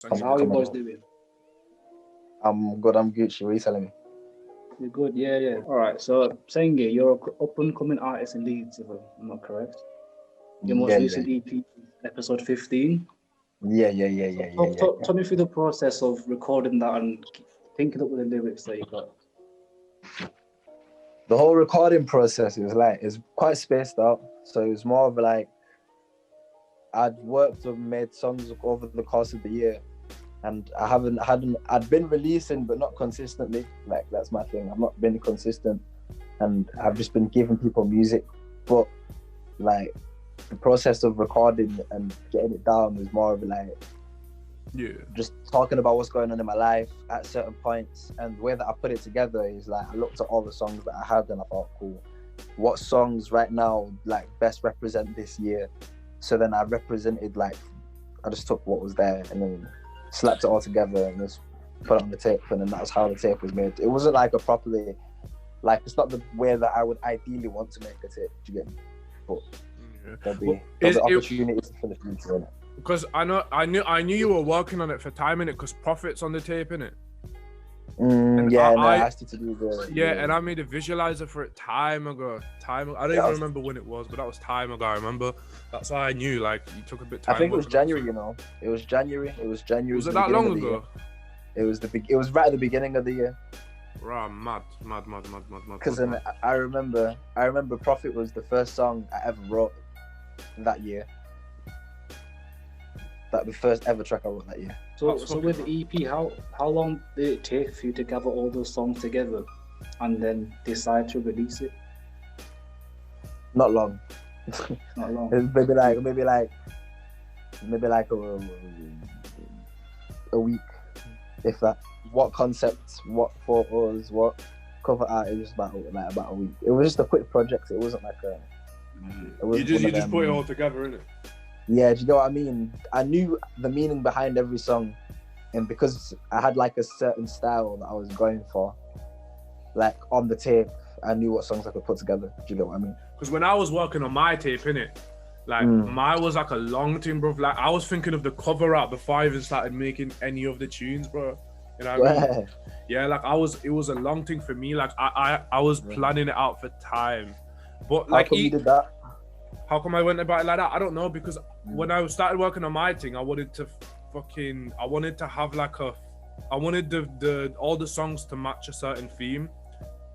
So how are you boys doing? I'm good. I'm Gucci. What are you telling me? You're good, yeah. All right, so Sengi, you're an up-and-coming artist in Leeds, if I'm not correct. Your most Yeah, recent EP, episode 15. yeah. Talk me through the process of recording that and thinking up with the lyrics that you got. The whole recording process is quite spaced out. So it was more of like I'd worked and made songs over the course of the year, and I'd been releasing but not consistently. Like that's my thing. I've not been consistent, and I've just been giving people music, but like the process of recording and getting it down was more of like just talking about what's going on in my life at certain points. And the way that I put it together is like I looked at all the songs that I had and I thought, cool, what songs right now like best represent this year? So then I represented, like, I just took what was there and then slapped it all together and just put it on the tape, and then that's how the tape was made. It wasn't like a properly, like, it's not the way that I would ideally want to make a tape, do you get me? But there'll be opportunities for the future, innit? Because I knew you were working on it for time, innit? Because Prophet's on the tape, innit? I asked you to do the and I made a visualizer for it time ago. I don't even remember when it was, but that was time ago. I remember. That's why I knew, like, you took a bit of time. I think it was January, you know. It was January. Was it that long ago? It was right at the beginning of the year. Right, mad. Because I remember Prophet was the first song I ever wrote that year. That the first ever track I wrote that year. So with the EP, how long did it take for you to gather all those songs together and then decide to release it? Not long. Not long. maybe like a week, if that. What concepts, what photos, what cover art, it was about a week. It was just a quick project. It wasn't like a. You just put it all together, innit? Yeah, do you know what I mean? I knew the meaning behind every song, and because I had like a certain style that I was going for, like on the tape, I knew what songs I could put together. Do you know what I mean? Because when I was working on my tape, innit, like mine was like a long thing, bro. Like I was thinking of the cover art before I even started making any of the tunes, bro. You know what I mean? Yeah, like it was a long thing for me. Like I was planning it out for time, but like how come you did that? How come I went about it like that? I don't know, because when I started working on my thing, I wanted to have like I wanted all the songs to match a certain theme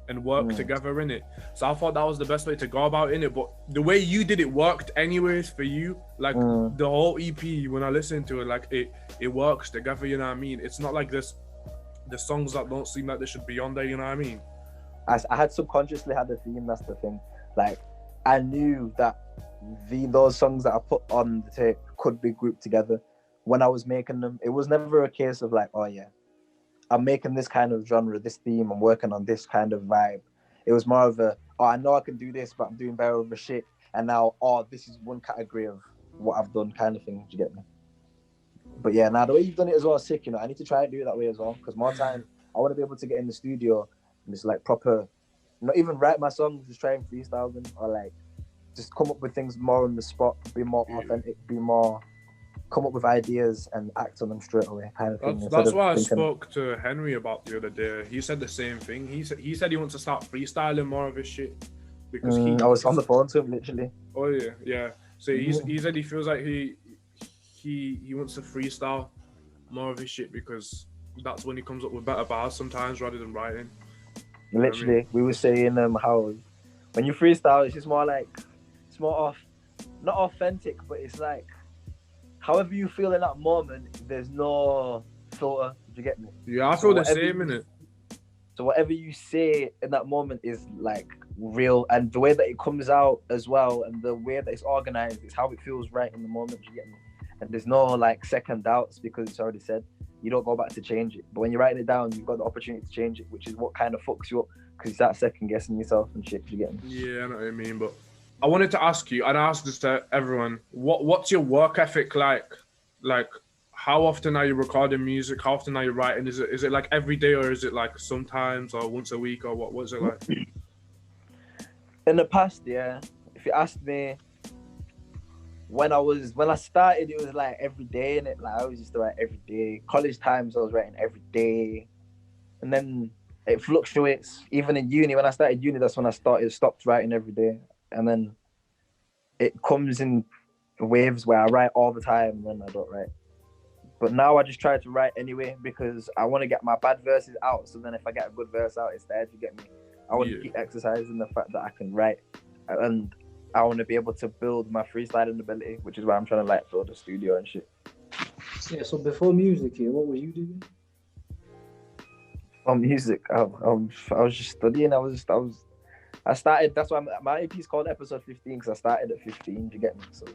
and work together in it. So I thought that was the best way to go about it. But the way you did it worked anyways for you. Like the whole EP, when I listened to it, like it works together, you know what I mean? It's not like this, the songs that don't seem like they should be on there, you know what I mean? I had subconsciously had a theme, that's the thing. Like, I knew that those songs that I put on the tape could be grouped together when I was making them. It was never a case of like, oh yeah, I'm making this kind of genre, this theme, I'm working on this kind of vibe. It was more of I know I can do this, but I'm doing better with the shit. And now, this is one category of what I've done, kind of thing. Do you get me? But yeah, now the way you've done it as well is sick, you know. I need to try and do it that way as well, because more time, I want to be able to get in the studio and just like proper, not even write my songs, just try and freestyle them, or like just come up with things more on the spot, be more authentic, come up with ideas and act on them straight away, kind of thing. That's why I spoke to Henry about the other day. He said the same thing. He said he wants to start freestyling more of his shit, because I was on the phone to him literally. Oh yeah. So he said he feels like he wants to freestyle more of his shit, because that's when he comes up with better bars sometimes rather than writing. Literally, I mean? We were saying how when you freestyle, it's just more like, it's more not authentic, but it's like however you feel in that moment. There's no filter. Do you get me? Yeah, I feel the same in it. So whatever you say in that moment is like real, and the way that it comes out as well, and the way that it's organized is how it feels right in the moment. Do you get me? And there's no like second doubts, because it's already said. You don't go back to change it. But when you're writing it down, you've got the opportunity to change it, which is what kind of fucks you up, because you start second guessing yourself and shit. Do you get me? Yeah, I know what I mean. But I wanted to ask you, and I asked this to everyone, what's your work ethic like? Like, how often are you recording music? How often are you writing? Is it like every day, or is it like sometimes, or once a week, or what's it like? In the past, yeah. If you asked me when I started, it was like every day, and it like I was used to write every day. College times, I was writing every day, and then it fluctuates. Even in uni, when I started uni, that's when I stopped writing every day, and then it comes in waves where I write all the time, and then I don't write. But now I just try to write anyway because I want to get my bad verses out. So then if I get a good verse out, it's there. You get me? I want to keep exercising the fact that I can write, and I want to be able to build my freestyling ability, which is why I'm trying to like build a studio and shit. Yeah. So before music here, what were you doing? On music, I was just studying. I started. That's why my EP is called Episode 15 because I started at 15. You get me? So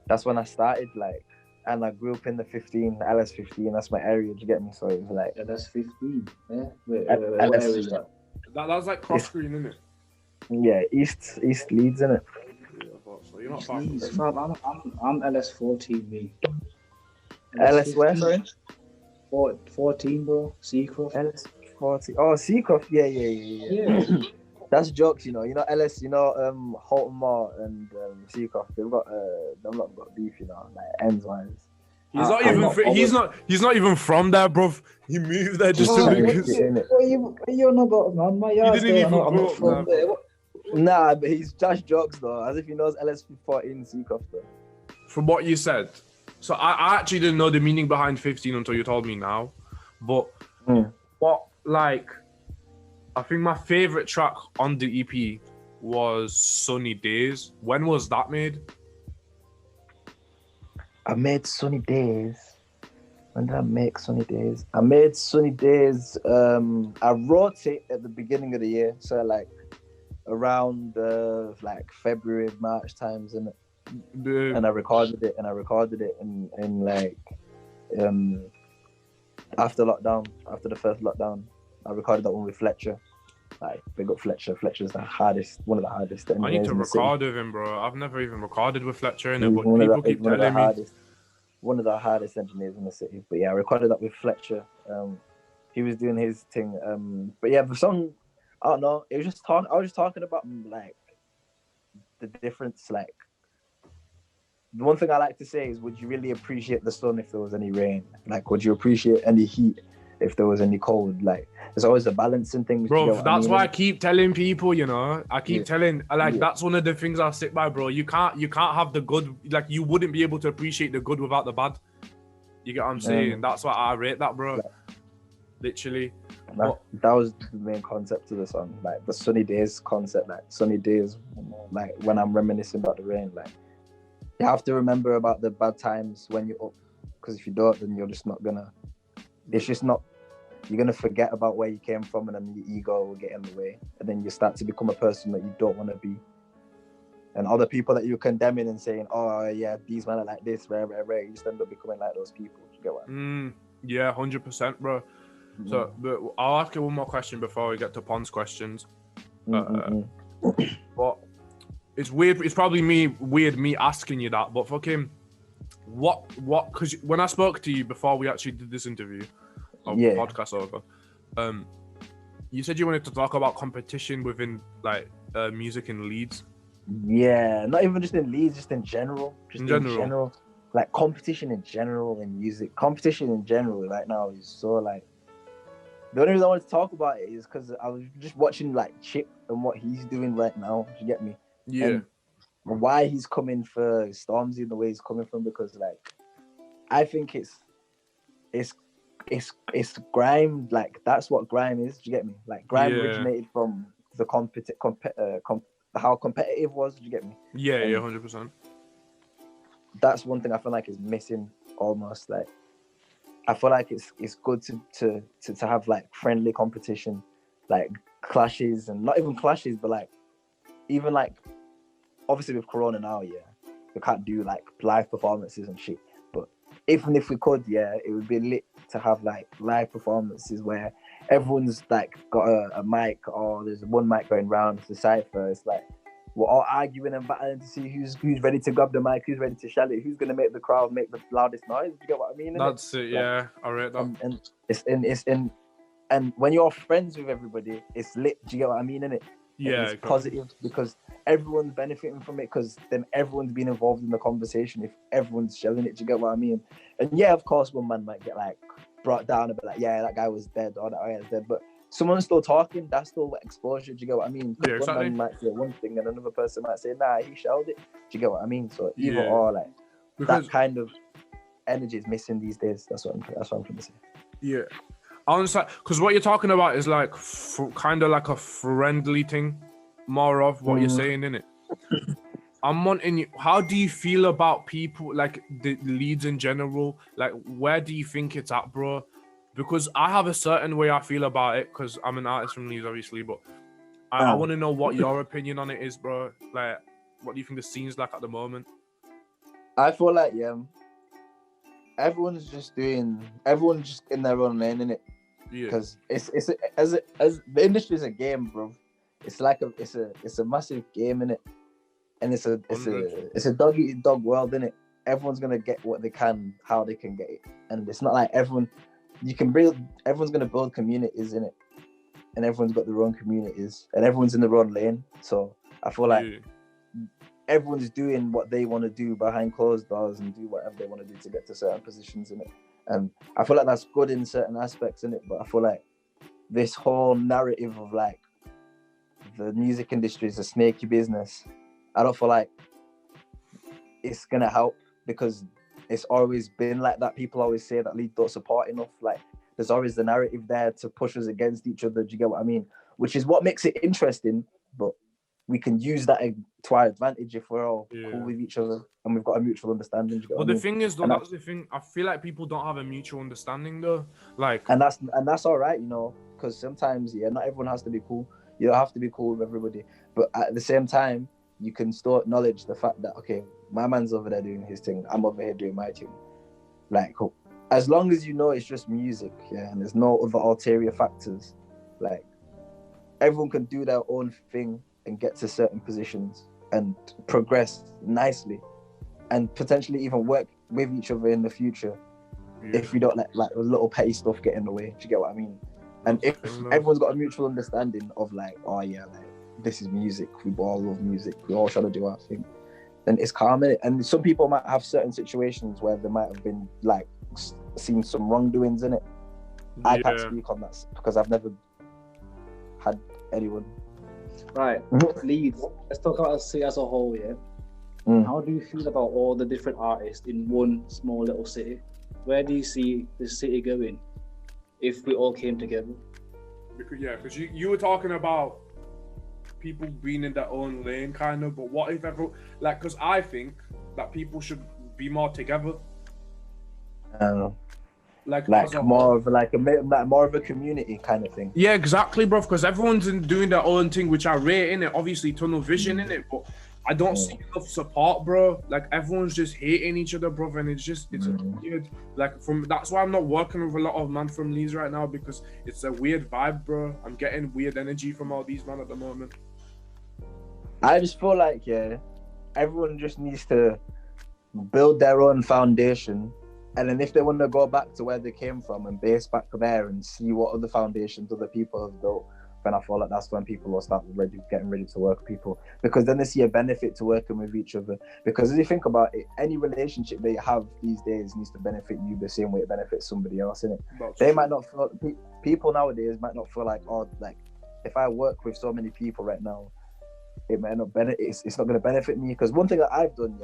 that's when I started. Like, and I grew up in the 15, LS 15. That's my area. You get me? So it was like LS 15. Yeah. Wait, LS what area is that? That's like cross screen, isn't it? Yeah, East Leeds, innit? Yeah, so you're not far from Jeez, fam, I'm LS 14, me. LS where, sorry? 14, bro. Seacroft. LS 40. Oh, Seacroft. Yeah. That's jokes, you know. You know LS. You know Holton Moore and Seacroft. They've got beef, you know, like ends wise. He's not even from there, bro. He moved there just to because. You're not got man. My yard. He didn't even grow up from there. Nah, but he's just jokes though, as if he knows LS 14 Seacroft though. From what you said, so I actually didn't know the meaning behind 15 until you told me now. But what, like, I think my favorite track on the EP was Sunny Days. When was that made? I made Sunny Days. When did I make Sunny Days? I made Sunny Days. I wrote it at the beginning of the year, so like around like February, March times, and I recorded it. in like after the first lockdown. I recorded that one with Fletcher. Like, big up Fletcher. Fletcher's one of the hardest. I need to record with him, bro. I've never even recorded with Fletcher in it, but people keep telling me. One of the hardest engineers in the city. But yeah, I recorded that with Fletcher. He was doing his thing. But yeah, the song, I don't know. I was just talking about like the difference. Like, the one thing I like to say is, would you really appreciate the sun if there was any rain? Like, would you appreciate any heat if there was any cold? Like, there's always a balancing thing. Bro, that's why I keep telling people, you know, that's one of the things I stick by, bro. You can't have the good, like, you wouldn't be able to appreciate the good without the bad. You get what I'm saying? That's why I rate that, bro. Literally. That was the main concept of the song, like the sunny days concept, like sunny days, like when I'm reminiscing about the rain, like you have to remember about the bad times when you're up, because if you don't, then you're just not gonna, you're gonna forget about where you came from, and then your ego will get in the way, and then you start to become a person that you don't want to be. And other people that you're condemning and saying, oh yeah, these men are like this, rare, you just end up becoming like those people. Do you get what I mean? Yeah, 100%, bro. So, but I'll ask you one more question before we get to Pon's questions. But it's weird. It's probably weird me asking you that. But fucking, what? Because when I spoke to you before we actually did this interview, podcast over, you said you wanted to talk about competition within like music in Leeds. Yeah, not even just in Leeds, just in general. In general. Like competition in general in music. Competition in general right now is so like. The only reason I wanted to talk about it is because I was just watching like Chip and what he's doing right now. You get me? Yeah. And why he's coming for Stormzy and the way he's coming from, because like I think it's grime. Like that's what grime is. Do you get me? Like grime originated from the how competitive was. Do you get me? Yeah, 100%. That's one thing I feel like is missing almost. Like I feel like it's good to have like friendly competition, like clashes, and not even clashes, but like even like obviously with Corona now, we can't do like live performances and shit. But even if we could, it would be lit to have like live performances where everyone's like got a mic, or there's one mic going round the cypher. It's like we're all arguing and battling to see who's ready to grab the mic, who's ready to shell it, who's gonna make the crowd make the loudest noise. You get what I mean? That's it. Yeah, I read that. And it's in and when you're friends with everybody, it's lit. Do you get what I mean? Yeah, it's exactly. positive because everyone's benefiting from it because then everyone's been involved in the conversation if everyone's shelling it. Do you get what I mean? And yeah, of course, one man might get like brought down a bit, like, yeah, that guy was dead or that guy is dead, but someone's still talking. That's still exposure. Do you get what I mean? Yeah, One exactly. man might say one thing and another person might say, nah, he shelled it. Do you get what I mean? So either Yeah. or, like Because that kind of energy is missing these days. That's what I'm trying to say. yeah, I understand. Because what you're talking about is like kind of like a friendly thing, more of what you're saying, innit? I'm wanting you. How do you feel about people like the leads in general? Like, where do you think it's at, bro? Because I have a certain way I feel about it. Because I'm an artist from Leeds, obviously, but I want to know what your opinion on it is, bro. Like, what do you think the scene's like at the moment? I feel like everyone's just in their own lane, innit? Yeah, Because it's as the industry is a game, bro. It's like it's a massive game, innit? And it's a dog eat dog world, innit? Everyone's gonna get what they can, how they can get it, and it's not like everyone's gonna build communities, innit? And everyone's got their own communities, and everyone's in their own lane. So I feel like everyone's doing what they want to do behind closed doors and do whatever they want to do to get to certain positions in it. And I feel like that's good in certain aspects in it, but I feel like this whole narrative of like the music industry is a snaky business, I don't feel like it's gonna help because it's always been like that. People always say that Leeds don't support enough. Like there's always the narrative there to push us against each other. Do you get what I mean? Which is what makes it interesting, but we can use that to our advantage if we're all cool with each other and we've got a mutual understanding. Do you get what I mean? Thing is, though, that's the thing. I feel like people don't have a mutual understanding, though. Like, and that's all right, you know, because sometimes, not everyone has to be cool. You don't have to be cool with everybody, but at the same time, you can still acknowledge the fact that okay, my man's over there doing his thing, I'm over here doing my thing. Like, as long as you know it's just music, and there's no other ulterior factors, like everyone can do their own thing and get to certain positions and progress nicely and potentially even work with each other in the future if we don't let like little petty stuff get in the way. Do you get what I mean? And if everyone's got a mutual understanding of like, oh yeah, like this is music, we all love music, we all try to do our thing, then it's calm. And some people might have certain situations where they might have been like seen some wrongdoings in it. I can't speak on that because I've never had anyone. Right, Leeds. Let's talk about the city as a whole, yeah? How do you feel about all the different artists in one small little city? Where do you see the city going if we all came together? Because you were talking about people being in their own lane, kind of, but what if everyone, like, because I think that people should be more together. I don't know. Like more of a community kind of thing. Yeah, exactly, bro. Because everyone's doing their own thing, which I rate in it. Obviously, tunnel vision in it, but I don't see enough support, bro. Like everyone's just hating each other, bro, and it's weird. Like that's why I'm not working with a lot of man from Leeds right now because it's a weird vibe, bro. I'm getting weird energy from all these men at the moment. I just feel like everyone just needs to build their own foundation. And then if they want to go back to where they came from and base back there and see what other foundations other people have built, then I feel like that's when people will start getting ready to work with people. Because then they see a benefit to working with each other. Because if you think about it, any relationship that you have these days needs to benefit you the same way it benefits somebody else, innit? They might not feel, people nowadays might not feel like, oh, like if I work with so many people right now, it might not benefit. It's not going to benefit me. Because one thing that I've done,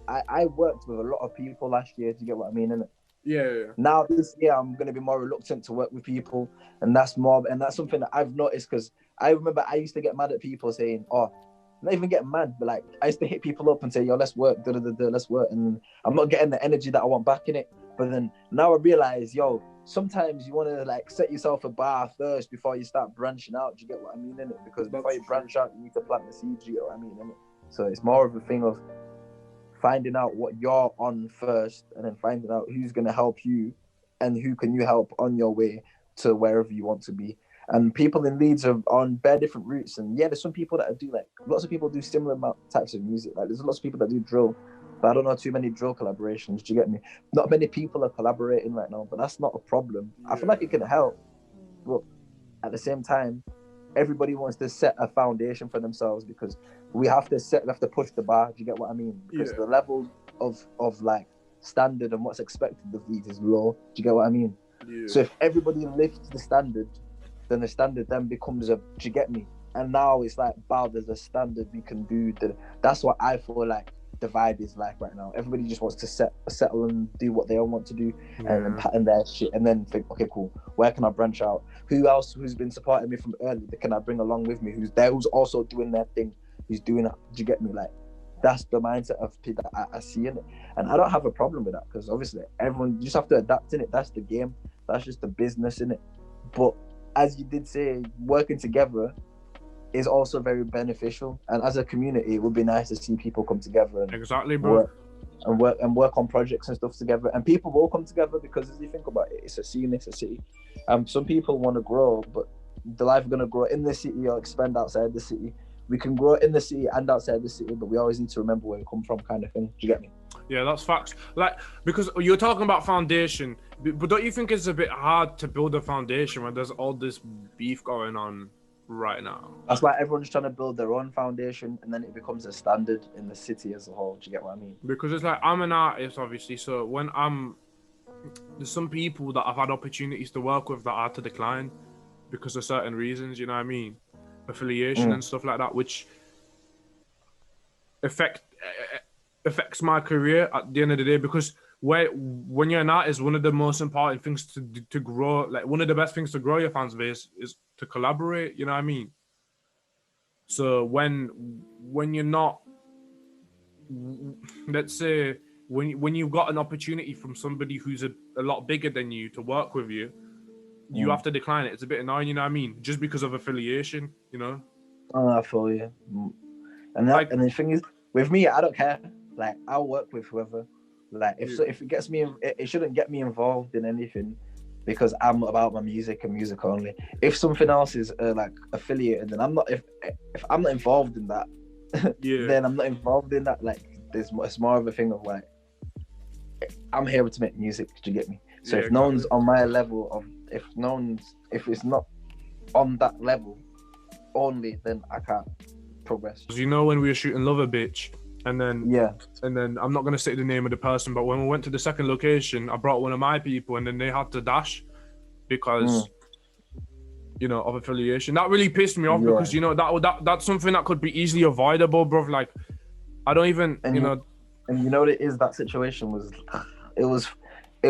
I worked with a lot of people last year. Do you get what I mean? Innit? Yeah. Now this year, I'm going to be more reluctant to work with people, and that's something that I've noticed. Because I remember I used to get mad at people saying, "Oh, not even get mad, but like I used to hit people up and say, yo, let's work, let's work," and I'm not getting the energy that I want back in it. But then now I realize, yo, sometimes you want to like set yourself a bar first before you start branching out. Do you get what I mean, innit? Because before you branch out, you need to plant the seeds. Do you get what I mean, innit? So it's more of a thing of finding out what you're on first, and then finding out who's going to help you, and who can you help on your way to wherever you want to be. And people in Leeds are on bare different routes. And there's some people that do like lots of people do similar types of music. Like there's lots of people that do drill. But I don't know too many drill collaborations. Do you get me? Not many people are collaborating right now, but that's not a problem. I feel like it can help, but at the same time, everybody wants to set a foundation for themselves because we have to push the bar. Do you get what I mean? Because the level of like standard and what's expected of these is low. Do you get what I mean? Yeah. So if everybody lifts the standard, then the standard then becomes a. Do you get me? And now it's like, wow, there's a standard we can do. That's what I feel like the vibe is like right now. Everybody just wants to settle and do what they all want to do, and then pattern their shit, and then think, okay, cool. Where can I branch out? Who else who's been supporting me from early that can I bring along with me? Who's there? Who's also doing their thing? Who's doing it? Do you get me? Like, that's the mindset of people that I see in it, and I don't have a problem with that because obviously everyone you just have to adapt in it. That's the game. That's just the business in it. But as you did say, working together is also very beneficial, and as a community it would be nice to see people come together and exactly, bro, work on projects and stuff together, and people will come together because as you think about it, it's a scene, it's a city. Some people want to grow, but the life are going to grow in the city or expand outside the city. We can grow in the city and outside the city, but we always need to remember where we come from, kind of thing. Do you get me? Yeah, that's facts. Like, because you're talking about foundation, but don't you think it's a bit hard to build a foundation when there's all this beef going on right now? That's why everyone's trying to build their own foundation, and then it becomes a standard in the city as a whole. Do you get what I mean? Because it's like, I'm an artist, obviously, so when there's some people that I've had opportunities to work with that I had to decline because of certain reasons, you know what I mean? Affiliation and stuff like that, which affects my career at the end of the day, because when you're an artist, one of the most important things to grow, like one of the best things to grow your fans base is to collaborate, you know what I mean? So when you're not, let's say when you've got an opportunity from somebody who's a lot bigger than you to work with you, you have to decline it. It's a bit annoying, you know what I mean? Just because of affiliation, you know? Oh, I feel you. And the thing is, with me, I don't care. Like, I'll work with whoever. Like, if it gets me, it shouldn't get me involved in anything because I'm about my music and music only. If something else is like affiliated, then I'm not. If I'm not involved in that, then I'm not involved in that. Like, it's more of a thing of like, I'm here to make music. Do you get me? So if no one's on my level of, if it's not on that level only, then I can't progress. You know, when we were shooting Love a Bitch, and then I'm not gonna say the name of the person, but when we went to the second location, I brought one of my people, and then they had to dash because you know, of affiliation. That really pissed me off because you know that's something that could be easily avoidable, bro. Like, I don't even and you know what it is. That situation was, it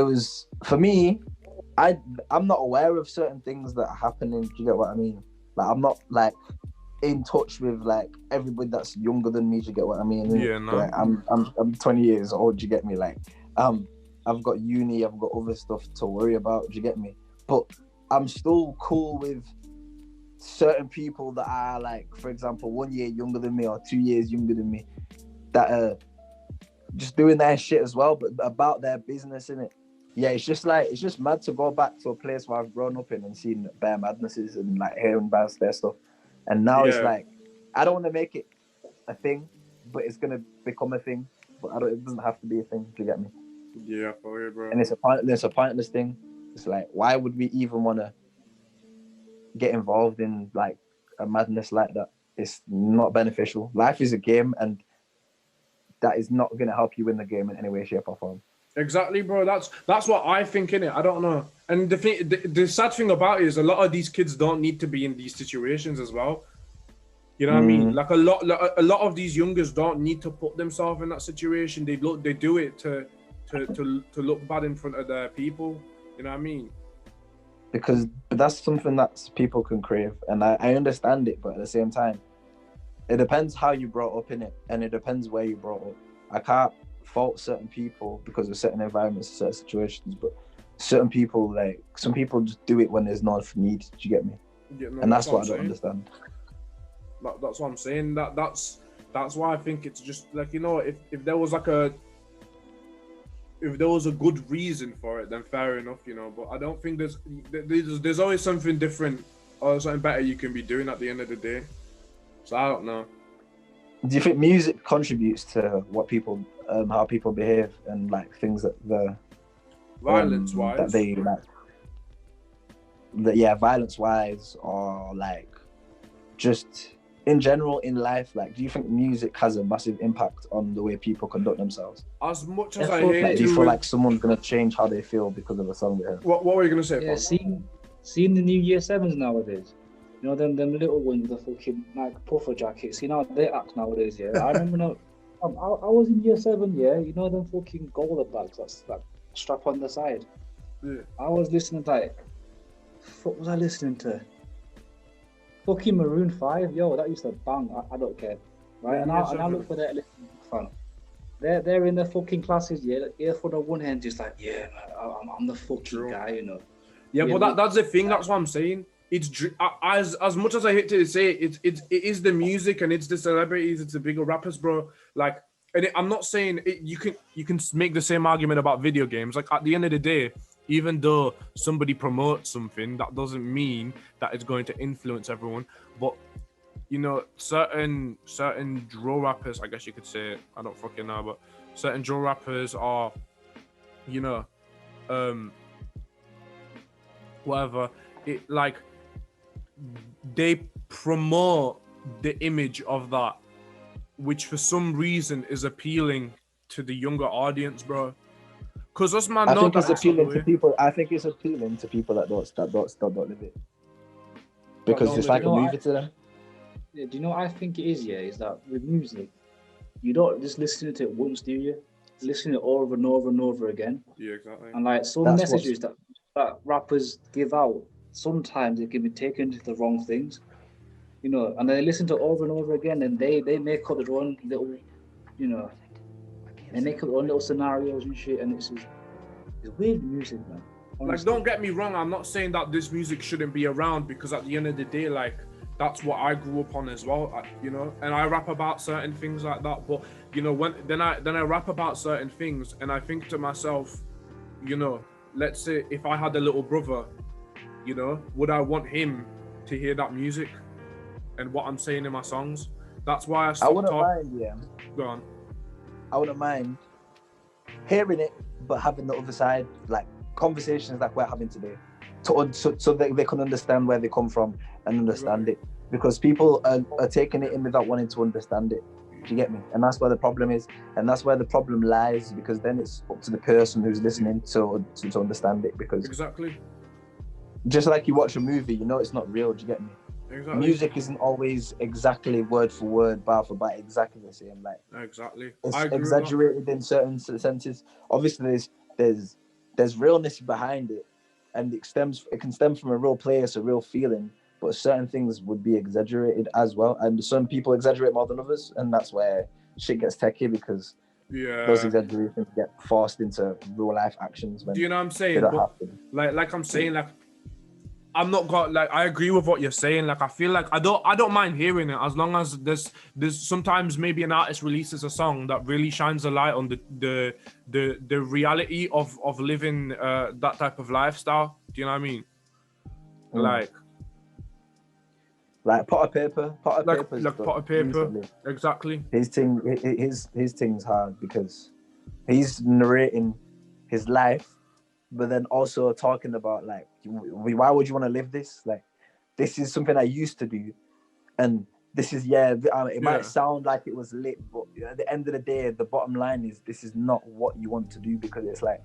was for me. I'm not aware of certain things that are happening. Do you get what I mean? Like, I'm not like in touch with like everybody that's younger than me. Do you get what I mean? Yeah, no. Like, I'm 20 years old. Do you get me? Like, I've got uni. I've got other stuff to worry about. Do you get me? But I'm still cool with certain people that are like, for example, 1 year younger than me or 2 years younger than me, that are just doing their shit as well, but about their business, innit? Yeah, it's just mad to go back to a place where I've grown up in and seen bare madnesses and like hearing about their stuff. And now it's like, I don't want to make it a thing, but it's going to become a thing. But it doesn't have to be a thing, do you get me? Yeah, for you, bro. And it's a pointless thing. It's like, why would we even want to get involved in like a madness like that? It's not beneficial. Life is a game, and that is not going to help you win the game in any way, shape, or form. Exactly, bro. That's what I think, innit? I don't know. And the sad thing about it is a lot of these kids don't need to be in these situations as well. You know what I mean? Like a lot of these youngers don't need to put themselves in that situation. They do it to look bad in front of their people. You know what I mean? Because that's something that people can crave, and I understand it, but at the same time, it depends how you brought up in it, and it depends where you brought up. I can't fault certain people because of certain environments, certain situations, but certain people, like, some people just do it when there's no need. Do you get me? Yeah, no, and that's what I don't understand. That's what I'm saying. That's why I think it's just like, you know, if there was like if there was a good reason for it, then fair enough, you know. But I don't think there's always something different or something better you can be doing at the end of the day. So I don't know. Do you think music contributes to what people, how people behave, and like things that the violence-wise that they like? Violence-wise, or like just in general in life, like, do you think music has a massive impact on the way people conduct themselves? As much as Yeah, I fuck hate Like, to, do you feel like someone's gonna change how they feel because of a song they heard? what were you gonna say? Yeah, Paul? seeing the new year sevens nowadays. You know them little ones with the fucking like puffer jackets. You know how they act nowadays. Yeah, I remember now. I was in year 7. Yeah, you know them fucking Gola bags that's like strap on the side. Yeah. I was listening to like, what was I listening to? Fucking Maroon 5. Yo, that used to bang. I don't care. Right, Yeah, and year I seven. look for that listening fan. They're in their fucking classes. Yeah, earphone on one hand, just like, yeah, man, I'm the fucking True. guy. You know. Yeah, but that's the thing. That's what I'm saying. It's as much as I hate to say it, it is the music and it's the celebrities, it's the bigger rappers, bro. Like, and I'm not saying it, you can make the same argument about video games. Like, at the end of the day, even though somebody promotes something, that doesn't mean that it's going to influence everyone. But you know, certain drill rappers, I guess you could say, I don't fucking know, but certain drill rappers are, you know, whatever. It like they promote the image of that, which for some reason is appealing to the younger audience, bro. Cause us man I know think that it's it's not the appealing to way. people. I think it's appealing to people that don't live it, because don't it's live like it. a movie to them. Yeah, do you know what I think it is? Yeah, is that with music, you don't just listen to it once, do you? Listen to it over and over and over again. Yeah, exactly. And like some That's messages that rappers give out, sometimes it can be taken to the wrong things, you know. And they listen to it over and over again, and they make up their own little, you know, they make up their own little scenarios and shit. And it's weird music, man. Like, Honestly. don't get me wrong, I'm not saying that this music shouldn't be around, because at the end of the day, like, that's what I grew up on as well, you know, and I rap about certain things like that. But you know, then I rap about certain things, and I think to myself, you know, let's say if I had a little brother, you know, would I want him to hear that music and what I'm saying in my songs? That's why I stopped wouldn't mind, yeah. Go on. I wouldn't mind hearing it, but having the other side, like conversations like we're having today, so they can understand where they come from and understand it. Because people are taking it in without wanting to understand it. Do you get me? And that's where the problem is, and that's where the problem lies. Because then it's up to the person who's listening to understand it. Because Exactly. just like you watch a movie, you know it's not real. Do you get me? Exactly. Music isn't always exactly word for word, bar for bar, exactly the same. Like, Exactly. it's I agree with exaggerated in certain senses. Obviously, there's realness behind it, and it can stem from a real place, a real feeling. But certain things would be exaggerated as well, and some people exaggerate more than others, and that's where shit gets techie, because those exaggerations get forced into real life actions when Do you know what I'm saying? they don't But have to. like I'm saying, like, I'm not got, like, I agree with what you're saying. Like, I feel like I don't mind hearing it, as long as there's sometimes maybe an artist releases a song that really shines a light on the reality of living that type of lifestyle. Do you know what I mean? Like Potter Paper. Like Potter Paper. Recently. Exactly. His thing's hard, because he's narrating his life, but then also talking about, like, why would you want to live this? Like, this is something I used to do, and this is it might sound like it was lit, but at the end of the day, the bottom line is this is not what you want to do, because it's like,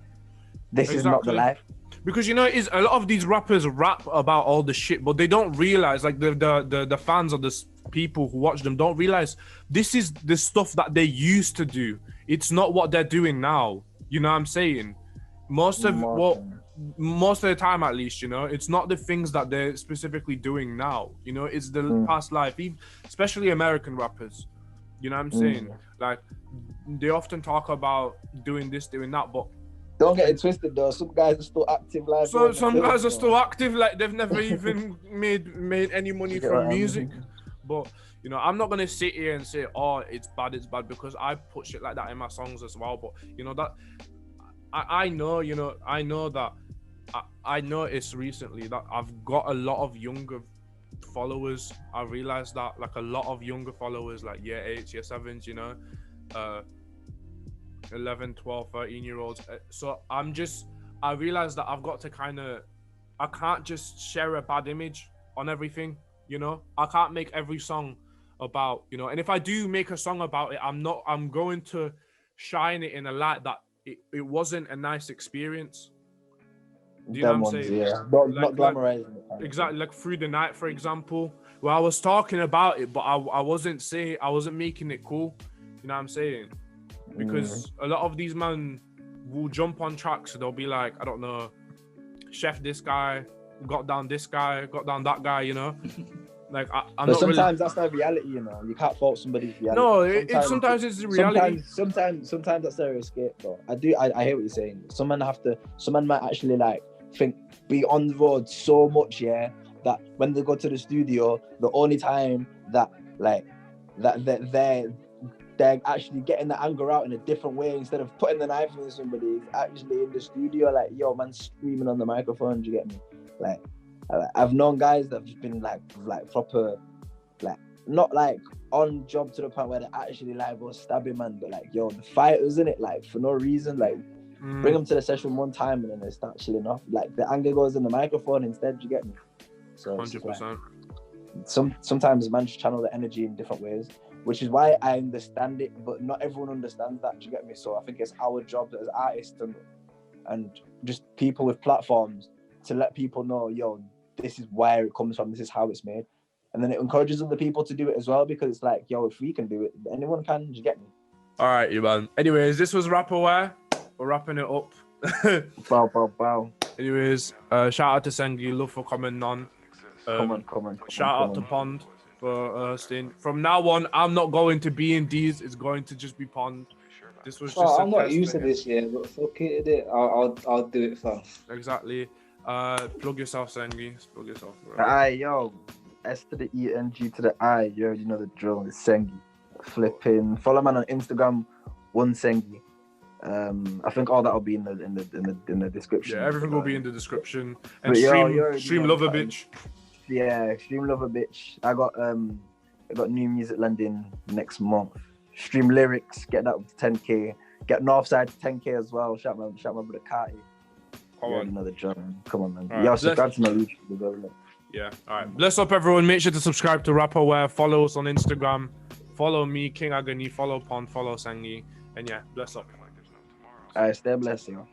this is not the life. Because, you know, is a lot of these rappers rap about all the shit, but they don't realize, like, the fans or the people who watch them don't realize this is the stuff that they used to do. It's not what they're doing now. You know what I'm saying? Most of the time, at least, you know, it's not the things that they're specifically doing now. You know, it's the past life, especially American rappers. You know what I'm saying? Like, they often talk about doing this, doing that, but don't get it twisted though. Some guys are still active live. So some guys are still active, like they've never even made any money from music. But, you know, I'm not gonna sit here and say, oh, it's bad, because I put shit like that in my songs as well. But, you know, that I know that I noticed recently that I've got a lot of younger followers. I realized that, like, a lot of younger followers, like year 8s, year 7s, you know, 11, 12, 13-year-olds. So I realized that I've got to I can't just share a bad image on everything. You know, I can't make every song about, you know, and if I do make a song about it, I'm going to shine it in a light that it wasn't a nice experience. Do you know what I'm saying? Yeah, not glamorizing it. Exactly, like Through the Night, for example, where I was talking about it, but I wasn't making it cool. You know what I'm saying? Because a lot of these men will jump on tracks, so they'll be like, I don't know, chef this guy, got down this guy, got down that guy, you know? Like, I'm but not sometimes really... that's not reality, you know. You can't fault somebody's reality. No, sometimes it's the reality. Sometimes that's their escape, though. I hear what you're saying. Some men might actually like be on the road so much, yeah, that when they go to the studio, the only time that they're actually getting the anger out in a different way instead of putting the knife in somebody is actually in the studio, like, yo, man, screaming on the microphone. Do you get me? Like, I've known guys that have just been like proper, like, not like on job to the point where they actually like go stabbing man, but like, yo, the fighters in it, like, for no reason, like, bring them to the session one time and then they start chilling off. Like, the anger goes in the microphone instead. You get me? So 100%. Like, sometimes man just channel the energy in different ways, which is why I understand it, but not everyone understands that. Do you get me? So I think it's our job as artists and just people with platforms to let people know, yo, this is where it comes from, this is how it's made. And then it encourages other people to do it as well, because it's like, yo, if we can do it, anyone can. Do you get me? All right, you man. Anyways, this was Rapperware. We're wrapping it up. Bow. Anyways, shout out to Sengi. Love for coming on. Come on. Shout out to Pond for staying. From now on, I'm not going to be in D's. It's going to just be Pond. This was just. I'm not used to this yet, but fuck it. I'll do it fast. Exactly. Plug yourself, Sengi. Plug yourself. Aye, yo. S to the E N G to the I. You already know the drill. It's Sengi. Flipping. Follow man on Instagram. One Sengi. I think all that will be in the description. Yeah, everything will be in the description. And but stream Lover Bitch. Yeah, stream Lover Bitch. I got new music landing next month. Stream Lyrics, get that to 10k. Get Northside to 10k as well. Shout my brother Carty. Come on. Another drum. Come on, man. Right, Yo, subscribe to my YouTube. Yeah. All right. Bless up, everyone. Make sure to subscribe to Rapperware. Follow us on Instagram. Follow me, King Agxny. Follow Pond. Follow Sengi. And yeah, bless up. All right, stay blessed, yo.